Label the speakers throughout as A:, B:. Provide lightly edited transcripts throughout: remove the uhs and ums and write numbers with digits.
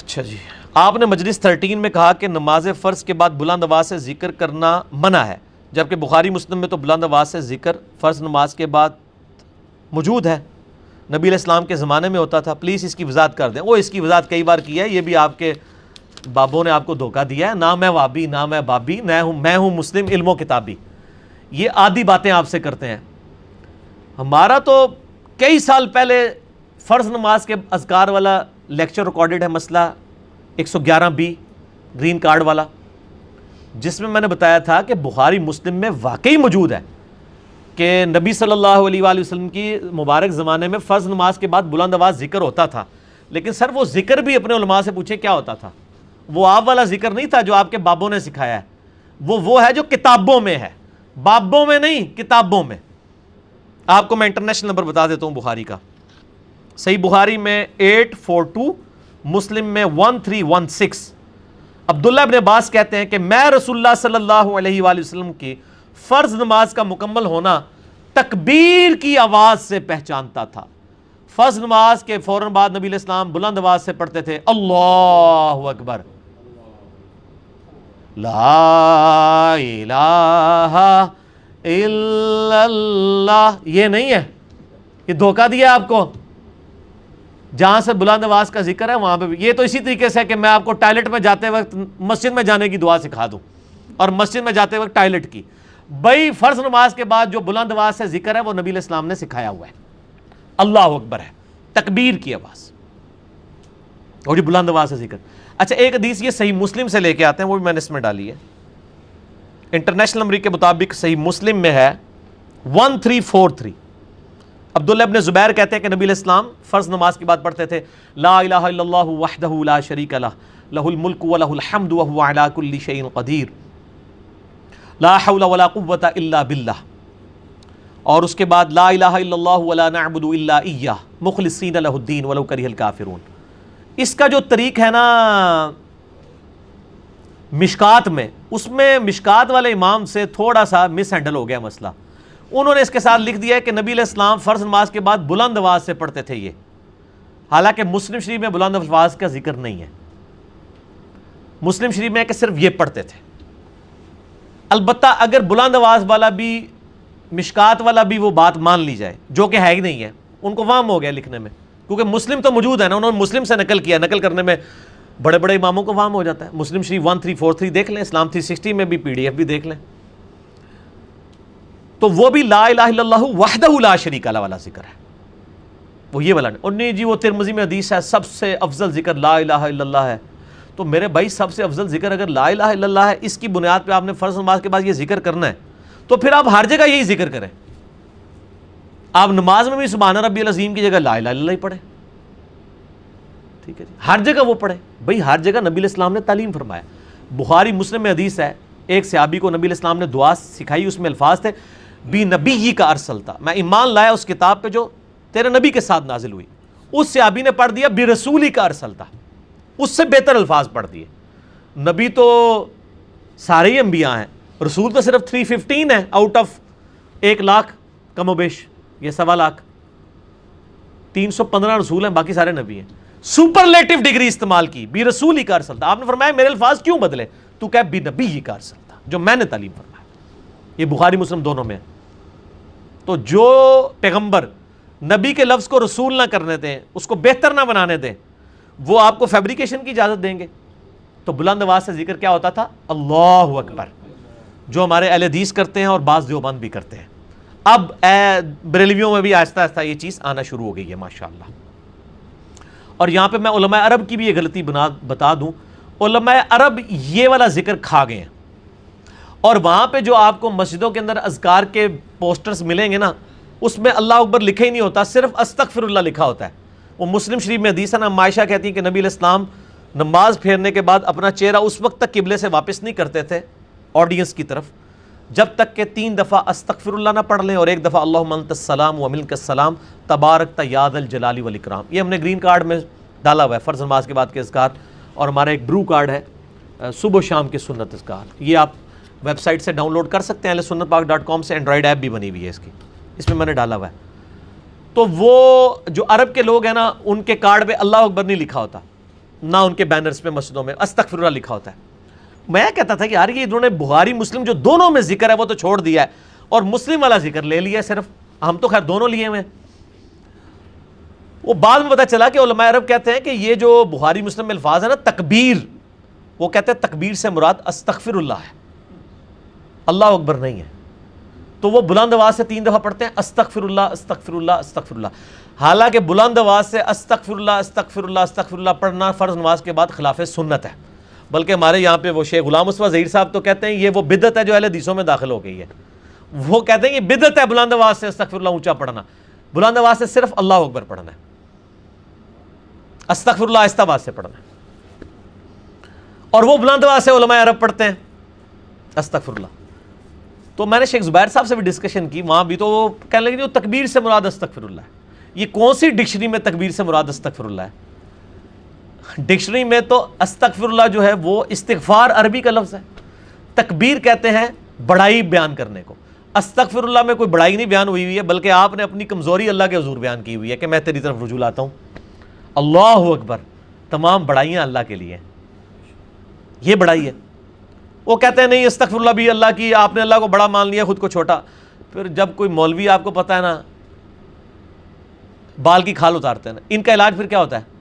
A: اچھا جی، آپ نے مجلس 13 میں کہا کہ نماز فرض کے بعد بلند آواز سے ذکر کرنا منع ہے، جبکہ بخاری مسلم میں تو بلند آواز سے ذکر فرض نماز کے بعد موجود ہے، نبی علیہ السلام کے زمانے میں ہوتا تھا، پلیز اس کی وضاحت کر دیں۔ وہ اس کی وضاحت کئی بار کی ہے، یہ بھی آپ کے بابوں نے آپ کو دھوکہ دیا ہے، نہ میں وابی نہ میں بابی، میں ہوں مسلم علم و کتابی، یہ آدھی باتیں آپ سے کرتے ہیں۔ ہمارا تو کئی سال پہلے فرض نماز کے اذکار والا لیکچر ریکارڈڈ ہے، مسئلہ 111B گرین کارڈ والا، جس میں نے بتایا تھا کہ بخاری مسلم میں واقعی موجود ہے کہ نبی صلی اللہ علیہ وآلہ وسلم کی مبارک زمانے میں فرض نماز کے بعد بلند آواز ذکر ہوتا تھا، لیکن سر وہ ذکر بھی اپنے علماء سے پوچھے کیا ہوتا تھا، وہ آپ والا ذکر نہیں تھا جو آپ کے بابوں نے سکھایا ہے، وہ ہے جو کتابوں میں ہے، بابوں میں نہیں، کتابوں میں۔ آپ کو میں انٹرنیشنل نمبر بتا دیتا ہوں بخاری کا، صحیح بخاری میں 842، مسلم میں 1316۔ عبداللہ ابن عباس کہتے ہیں کہ میں رسول اللہ صلی اللہ علیہ وآلہ وسلم کی فرض نماز کا مکمل ہونا تکبیر کی آواز سے پہچانتا تھا۔ فرض نماز کے فوراً بعد نبی علیہ السلام بلند آواز سے پڑھتے تھے اللہ اکبر، لا الہ الا اللہ، یہ نہیں ہے، یہ دھوکہ دیا آپ کو، جہاں سے بلند آواز کا ذکر ہے وہاں پہ بھی۔ یہ تو اسی طریقے سے ہے کہ میں آپ کو ٹائلٹ میں جاتے وقت مسجد میں جانے کی دعا سکھا دوں اور مسجد میں جاتے وقت ٹائلٹ کی، بھائی فرض نماز کے بعد جو بلند آواز سے ذکر ہے وہ نبی علیہ السلام نے سکھایا ہوا ہے، اللہ اکبر ہے، تکبیر کی آواز اور یہ بلند آواز سے ذکر۔ اچھا ایک حدیث یہ صحیح مسلم سے لے کے آتے ہیں، وہ بھی میں نے اس میں ڈالی ہے، انٹرنیشنل نمبر کے مطابق صحیح مسلم میں ہے 1343۔ عبداللہ ابن زبیر کہتے ہیں کہ نبی علیہ السلام فرض نماز کے بعد پڑھتے تھے لا الہ الا اللہ وحدہ لا شریک لہ لہ الملک ولہ الحمد وہو علی کل شیء قدیر لا حول ولا قوة الا باللہ، اور اس کے بعد لا الہ الا اللہ ولا نعبد الا ایہ مخلصین لہ الدین ولو کرہ الکافرون۔ اس کا جو طریق ہے نا مشکات میں، اس میں مشکات والے امام سے تھوڑا سا مس ہینڈل ہو گیا مسئلہ، انہوں نے اس کے ساتھ لکھ دیا ہے کہ نبی علیہ السلام فرض نماز کے بعد بلند آواز سے پڑھتے تھے یہ، حالانکہ مسلم شریف میں بلند آواز کا ذکر نہیں ہے، مسلم شریف میں ہے کہ صرف یہ پڑھتے تھے۔ البتہ اگر بلند آواز والا بھی مشکات والا بھی وہ بات مان لی جائے، جو کہ ہے ہی نہیں ہے، ان کو وہم ہو گیا لکھنے میں، کیونکہ مسلم تو موجود ہے نا، انہوں نے مسلم سے نقل کیا، نقل کرنے میں بڑے بڑے اماموں کو وہم ہو جاتا ہے۔ مسلم شریف 1343 دیکھ لیں، اسلام 360 میں بھی PDF بھی دیکھ لیں، تو وہ بھی لا الہ الا اللہ وحدہ لا شریک لہ والا ذکر ہے، وہ یہ والا نہیں۔ اور نہیں جی وہ ترمذی میں حدیث ہے سب سے افضل ذکر لا الہ الا اللہ ہے، تو میرے بھائی سب سے افضل ذکر اگر لا الہ الا اللہ ہے، اس کی بنیاد پہ آپ نے فرض نماز کے بعد یہ ذکر کرنا ہے، تو پھر آپ ہر جگہ یہی ذکر کریں، آپ نماز میں بھی سبحان ربی العظیم کی جگہ لا الہ الا اللہ ہی پڑھیں، ٹھیک ہے جی، ہر جگہ وہ پڑھیں، بھائی ہر جگہ نبی علیہ السلام نے تعلیم فرمایا۔ بخاری مسلم میں حدیث ہے، ایک صحابی کو نبی علیہ السلام نے دعا سکھائی، اس میں الفاظ تھے بی نبی کا ارسلتا، میں ایمان لایا اس کتاب پہ جو تیرے نبی کے ساتھ نازل ہوئی، اس صحابی نے پڑھ دیا بی رسولی کا ارسلتا، اس سے بہتر الفاظ پڑھ دیے۔ نبی تو سارے ہی انبیاء ہیں، رسول تو صرف 315 ہے آؤٹ آف 1,00,000 کم و بیش، یہ 1,15,00,000، 315 رسول ہیں، باقی سارے نبی ہیں۔ سپرلیٹو ڈگری استعمال کی، بی رسولی کا ارسلتا، آپ نے فرمایا میرے الفاظ کیوں بدلے، تو کہ بی نبی کا ارسلتا، جو میں نے تعلیم فرمایا۔ یہ بخاری مسلم دونوں میں ہے۔ تو جو پیغمبر نبی کے لفظ کو رسول نہ کرنے دیں، اس کو بہتر نہ بنانے دیں، وہ آپ کو فیبریکیشن کی اجازت دیں گے۔ تو بلند آواز سے ذکر کیا ہوتا تھا؟ اللہ اکبر، جو ہمارے اہل حدیث کرتے ہیں اور بعض دیوبند بھی کرتے ہیں۔ اب بریلویوں میں بھی آہستہ آہستہ یہ چیز آنا شروع ہو گئی ہے ماشاءاللہ۔ اور یہاں پہ میں علماء عرب کی بھی یہ غلطی بتا دوں، علماء عرب یہ والا ذکر کھا گئے ہیں، اور وہاں پہ جو آپ کو مسجدوں کے اندر اذکار کے پوسٹرز ملیں گے نا، اس میں اللہ اکبر لکھا ہی نہیں ہوتا، صرف استغفر اللہ لکھا ہوتا ہے۔ وہ مسلم شریف میں حدیث ہے نا، عائشہ کہتی ہیں کہ نبی علیہ السلام نماز پھیرنے کے بعد اپنا چہرہ اس وقت تک قبلے سے واپس نہیں کرتے تھے آڈینس کی طرف، جب تک کہ 3 دفعہ استغفر اللہ نہ پڑھ لیں اور 1 دفعہ اللہم انت السلام و منک السلام تبارکت یا ذا الجلال والاکرام۔ یہ ہم نے گرین کارڈ میں ڈالا ہوا ہے فرض نماز کے بعد کے اذکار، اور ہمارا ایک برو کارڈ ہے صبح و شام کے سنت اذکار، یہ آپ ویب سائٹ سے ڈاؤن لوڈ کر سکتے ہیں، sunnatpak.com سے، اینڈرائڈ ایپ بھی بنی ہوئی ہے اس میں نے ڈالا ہوا ہے۔ تو وہ جو عرب کے لوگ ہیں نا، ان کے کارڈ پہ اللہ اکبر نہیں لکھا ہوتا، نہ ان کے بینرز پہ مسجدوں میں استغفر اللہ لکھا ہوتا ہے. میں کہتا تھا کہ یار یہ انہوں نے بخاری مسلم جو دونوں میں ذکر ہے وہ تو چھوڑ دیا ہے اور مسلم والا ذکر لے لیا ہے صرف. ہم تو خیر دونوں لیے ہوئے ہیں. وہ بعد میں پتہ چلا کہ علماء عرب کہتے ہیں کہ یہ جو بخاری مسلم میں الفاظ ہے نا تکبیر، وہ کہتے ہیں تکبیر سے مراد استغفر اللہ ہے، اللہ اکبر نہیں ہے. تو وہ بلند آواز سے 3 دفعہ پڑھتے ہیں استغفر اللہ استغفر اللہ استغفر اللہ. حالانکہ بلند آواز سے استغفر اللہ استغفر اللہ استغفر اللہ پڑھنا فرض نماز کے بعد خلاف سنت ہے. بلکہ ہمارے یہاں پہ وہ شیخ غلام مصطفیٰ ظہیر صاحب تو کہتے ہیں یہ وہ بدعت ہے جو اہل حدیثوں میں داخل ہو گئی ہے. وہ کہتے ہیں یہ بدعت ہے بلند آواز سے استغفر اللہ اونچا پڑھنا. بلند آواز سے صرف اللہ اکبر پڑھنا ہے، استغفر اللہ آہستہ آواز سے پڑھنا ہے. اور وہ بلند آواز سے علماء عرب پڑھتے ہیں استغفر اللہ. تو میں نے شیخ زبیر صاحب سے بھی ڈسکشن کی، وہاں بھی تو وہ کہنے لگے جو تکبیر سے مراد استغفر اللہ ہے. یہ کون سی ڈکشنری میں تکبیر سے مراد استغفر اللہ ہے؟ ڈکشنری میں تو استغفر اللہ جو ہے وہ استغفار عربی کا لفظ ہے. تکبیر کہتے ہیں بڑائی بیان کرنے کو. استغفر اللہ میں کوئی بڑائی نہیں بیان ہوئی ہے، بلکہ آپ نے اپنی کمزوری اللہ کے حضور بیان کی ہوئی ہے کہ میں تیری طرف رجوع لاتا ہوں. اللہ اکبر، تمام بڑائیاں اللہ کے لیے ہیں، یہ بڑائی ہے. وہ کہتے ہیں نہیں استغفر اللہ بھی اللہ کی، آپ نے اللہ کو بڑا مان لیا خود کو چھوٹا. پھر جب کوئی مولوی آپ کو پتہ ہے نا بال کی کھال اتارتے ہیں نا، ان کا علاج پھر کیا ہوتا ہے؟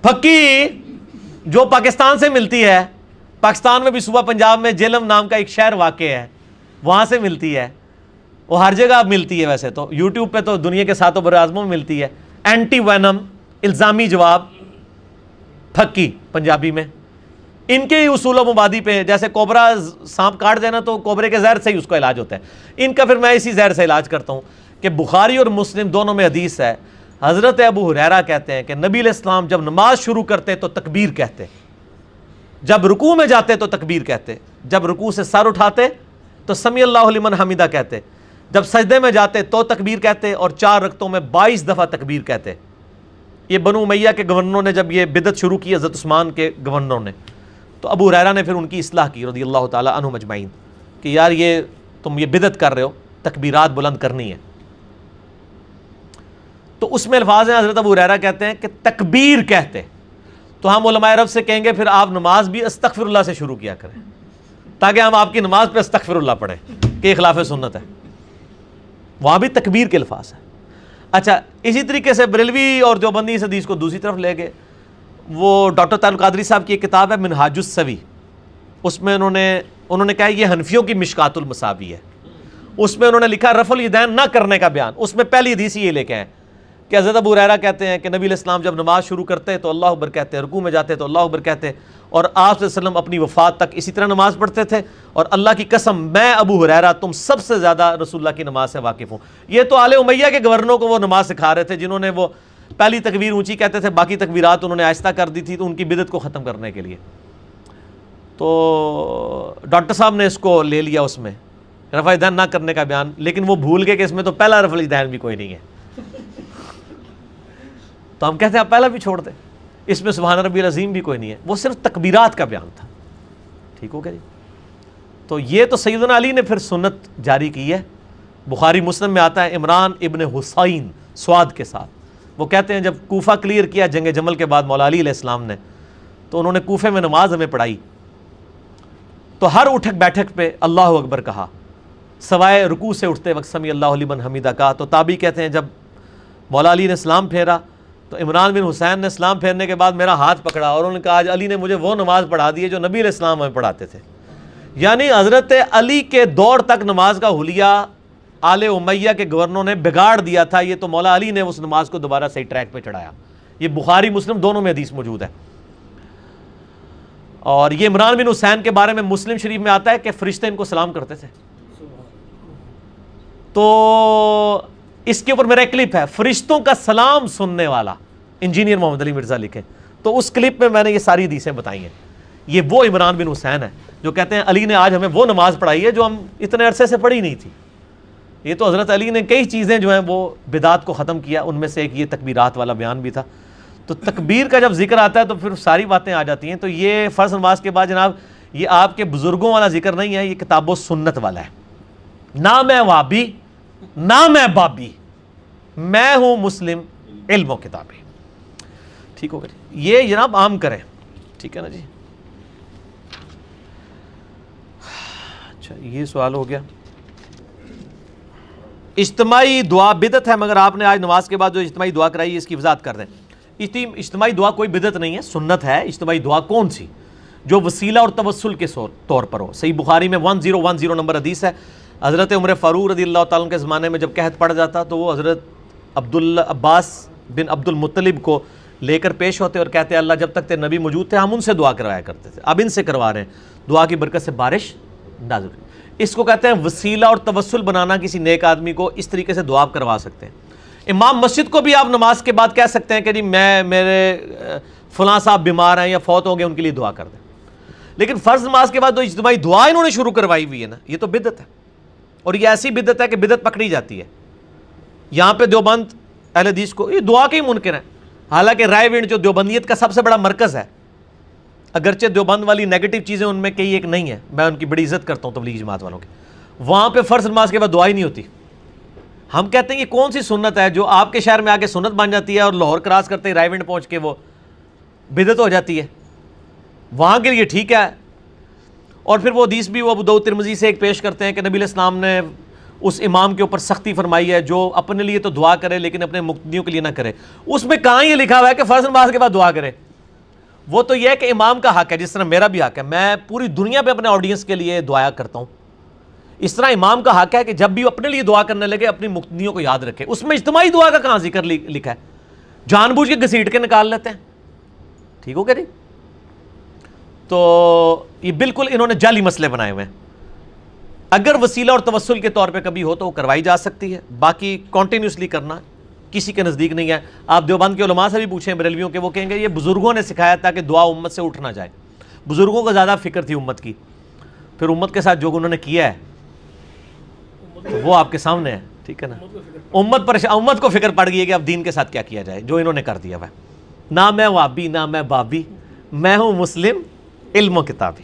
A: پھکی جو پاکستان سے ملتی ہے، پاکستان میں بھی صوبہ پنجاب میں جہلم نام کا ایک شہر واقع ہے، وہاں سے ملتی ہے. وہ ہر جگہ ملتی ہے، ویسے تو یوٹیوب پہ تو دنیا کے 7 بر اعظموں میں ملتی ہے. اینٹی وینم الزامی جواب پھکی پنجابی میں. ان کے ہی اصول و مبادی پہ، جیسے کوبرا سانپ کاٹ دینا تو کوبرے کے زہر سے ہی اس کا علاج ہوتا ہے. ان کا پھر میں اسی زہر سے علاج کرتا ہوں کہ بخاری اور مسلم دونوں میں حدیث ہے. حضرت ابو ہریرہ کہتے ہیں کہ نبی علیہ السلام جب نماز شروع کرتے تو تکبیر کہتے، جب رکوع میں جاتے تو تکبیر کہتے، جب رکوع سے سر اٹھاتے تو سمی اللہ لمن حمیدہ کہتے، جب سجدے میں جاتے تو تکبیر کہتے، اور 4 رکعتوں میں 22 دفعہ تکبیر کہتے. یہ بنو امیہ کے گورنروں نے جب یہ بدعت شروع کی، حضرت عثمان کے گورنروں نے، تو ابو ہریرہ نے پھر ان کی اصلاح کی رضی اللہ تعالی عنہم اجمعین کہ یار یہ تم یہ بدعت کر رہے ہو، تکبیرات بلند کرنی ہے. تو اس میں الفاظ ہیں، حضرت ابو ہریرہ کہتے ہیں کہ تکبیر کہتے. تو ہم علماء عرب سے کہیں گے پھر آپ نماز بھی استغفر اللہ سے شروع کیا کریں تاکہ ہم آپ کی نماز پہ استغفر اللہ پڑھیں کہ یہ خلاف سنت ہے. وہاں بھی تکبیر کے الفاظ ہیں. اچھا، اسی طریقے سے بریلوی اور دیوبندی اس حدیث کو دوسری طرف لے گئے. وہ ڈاکٹر طارق قادری صاحب کی ایک کتاب ہے منہاج السوی، اس میں انہوں نے کہا یہ حنفیوں کی مشکات المصابیح ہے. اس میں انہوں نے لکھا رفع الیدین نہ کرنے کا بیان. اس میں پہلی حدیث یہ لے کے ہیں کہ حضرت ابو ہریرہ کہتے ہیں کہ نبی علیہ السلام جب نماز شروع کرتے تو اللہ اکبر کہتے، رکوع میں جاتے تو اللہ اکبر کہتے، اور آپ صلی اللہ علیہ وسلم اپنی وفات تک اسی طرح نماز پڑھتے تھے. اور اللہ کی قسم میں ابو ہریرہ تم سب سے زیادہ رسول اللہ کی نماز سے واقف ہوں. یہ تو آل امیہ کے گورنروں کو وہ نماز سکھا رہے تھے جنہوں نے وہ پہلی تکبیر اونچی کہتے تھے، باقی تکبیرات انہوں نے آہستہ کر دی تھی تو ان کی بدعت کو ختم کرنے کے لیے. تو ڈاکٹر صاحب نے اس کو لے لیا اس میں رفع الیدین نہ کرنے کا بیان، لیکن وہ بھول گئے کہ اس میں تو پہلا رفع الیدین بھی کوئی نہیں ہے. تو ہم کہتے ہیں آپ پہلا بھی چھوڑ دیں، اس میں سبحان ربی العظیم بھی کوئی نہیں ہے، وہ صرف تکبیرات کا بیان تھا. ٹھیک ہو گیا جی. تو یہ تو سیدنا علی نے پھر سنت جاری کی ہے. بخاری مسلم میں آتا ہے عمران ابن حسین سواد کے ساتھ، وہ کہتے ہیں جب کوفہ کلیئر کیا جنگ جمل کے بعد مولا علی علیہ السلام نے، تو انہوں نے کوفے میں نماز ہمیں پڑھائی تو ہر اٹھک بیٹھک پہ اللہ اکبر کہا، سوائے رکوع سے اٹھتے وقت سمی اللہ لمن حمیدہ کہا. تو تابعی کہتے ہیں جب مولا علی نے سلام پھیرا تو عمران بن حسین نے سلام پھیرنے کے بعد میرا ہاتھ پکڑا اور انہوں نے کہا آج علی نے مجھے وہ نماز پڑھا دی ہے جو نبی علیہ السلام ہمیں پڑھاتے تھے. یعنی حضرت علی کے دور تک نماز کا حلیہ آل امیہ کے گورنروں نے بگاڑ دیا تھا. یہ تو مولا علی نے اس نماز کو دوبارہ صحیح ٹریک پہ چڑھایا. یہ بخاری مسلم دونوں میں حدیث موجود ہے. اور یہ عمران بن حسین کے بارے میں مسلم شریف میں آتا ہے کہ فرشتے ان کو سلام کرتے تھے. تو اس کے اوپر میرا ایک کلپ ہے، فرشتوں کا سلام سننے والا، انجینئر محمد علی مرزا لکھے. تو اس کلپ میں نے یہ ساری حدیثیں بتائی ہیں. یہ وہ عمران بن حسین ہے جو کہتے ہیں علی نے آج ہمیں وہ نماز پڑھائی ہے جو ہم اتنے عرصے سے پڑھی نہیں تھی. یہ تو حضرت علی نے کئی چیزیں جو ہیں وہ بدعات کو ختم کیا، ان میں سے ایک یہ تکبیرات والا بیان بھی تھا. تو تکبیر کا جب ذکر آتا ہے تو پھر ساری باتیں آ جاتی ہیں. تو یہ فرض نماز کے بعد جناب یہ آپ کے بزرگوں والا ذکر نہیں ہے، یہ کتاب و سنت والا ہے. نہ میں وابی نہ میں بابی، میں ہوں مسلم علم و کتابیں. ٹھیک ہوگا جی، یہ جناب عام کریں، ٹھیک ہے نا جی۔ اچھا یہ سوال ہو گیا۔ اجتماعی دعا بدعت ہے، مگر آپ نے آج نماز کے بعد جو اجتماعی دعا کرائی ہے اس کی وضاحت کر دیں۔ اجتماعی دعا کوئی بدعت نہیں ہے، سنت ہے۔ اجتماعی دعا کون سی؟ جو وسیلہ اور توسل کے طور پر ہو۔ صحیح بخاری میں 1010 نمبر حدیث ہے، حضرت عمر فاروق رضی اللہ تعالیٰ کے زمانے میں جب قحط پڑ جاتا تو وہ حضرت عباس بن عبد المطلب کو لے کر پیش ہوتے اور کہتے اللہ جب تک تیرے نبی موجود تھے ہم ان سے دعا کروایا کرتے تھے، اب ان سے کروا رہے ہیں، دعا کی برکت سے بارش نازل۔ اس کو کہتے ہیں وسیلہ اور توسل بنانا، کسی نیک آدمی کو اس طریقے سے دعا کروا سکتے ہیں۔ امام مسجد کو بھی آپ نماز کے بعد کہہ سکتے ہیں کہ جی میرے فلاں صاحب بیمار ہیں یا فوت ہو گئے، ان کے لیے دعا کر دیں۔ لیکن فرض نماز کے بعد جو اجتماعی دعا انہوں نے شروع کروائی ہوئی ہے نا، یہ تو بدعت ہے، اور یہ ایسی بدعت ہے کہ بدعت پکڑی جاتی ہے۔ یہاں پہ دیوبند اہل حدیث کو یہ دعا کے ہی منکر ہیں، حالانکہ رائے ونڈ جو دیوبندیت کا سب سے بڑا مرکز ہے، اگرچہ دیوبند والی نیگیٹو چیزیں ان میں کئی ایک نہیں ہیں، میں ان کی بڑی عزت کرتا ہوں تبلیغ جماعت والوں کی، وہاں پہ فرض نماز کے بعد دعا ہی نہیں ہوتی۔ ہم کہتے ہیں یہ کون سی سنت ہے جو آپ کے شہر میں آگے سنت بن جاتی ہے اور لاہور کراس کرتے ہی رائے ونڈ پہنچ کے وہ بدعت ہو جاتی ہے، وہاں کے لیے ٹھیک ہے۔ اور پھر وہ حدیث بھی وہ ابو داؤد ترمذی سے ایک پیش کرتے ہیں کہ نبی علیہ السلام نے اس امام کے اوپر سختی فرمائی ہے جو اپنے لیے تو دعا کرے لیکن اپنے مقتدیوں کے لیے نہ کرے۔ اس میں کہاں یہ لکھا ہوا ہے کہ فرض نماز کے بعد دعا کرے؟ وہ تو یہ ہے کہ امام کا حق ہے، جس طرح میرا بھی حق ہے، میں پوری دنیا پہ اپنے آڈینس کے لیے دعا کرتا ہوں، اس طرح امام کا حق ہے کہ جب بھی وہ اپنے لیے دعا کرنے لگے اپنی مقتدیوں کو یاد رکھے۔ اس میں اجتماعی دعا کا کہاں ذکر لکھا ہے؟ جان بوجھ کے گھسیٹ کے نکال لیتے ہیں، ٹھیک ہو گیا جی۔ تو یہ بالکل انہوں نے جعلی مسئلے بنائے ہوئے ہیں۔ اگر وسیلہ اور توسل کے طور پہ کبھی ہو تو وہ کروائی جا سکتی ہے، باقی کنٹینیوسلی کرنا کسی کے نزدیک نہیں ہے۔ آپ دیوبند کے علماء سے بھی پوچھیں بریلویوں کے، وہ کہیں گے یہ بزرگوں نے سکھایا تاکہ دعا امت سے اٹھ نہ جائے، بزرگوں کو زیادہ فکر تھی امت کی، پھر امت کے ساتھ جو انہوں نے کیا ہے وہ آپ کے سامنے ہے، ٹھیک ہے نا۔ امت کو فکر پڑ گئی ہے کہ اب دین کے ساتھ کیا کیا جائے، جو انہوں نے کر دیا ہے۔ نہ میں وابی نہ میں بابی، میں ہوں مسلم علم و کتابی۔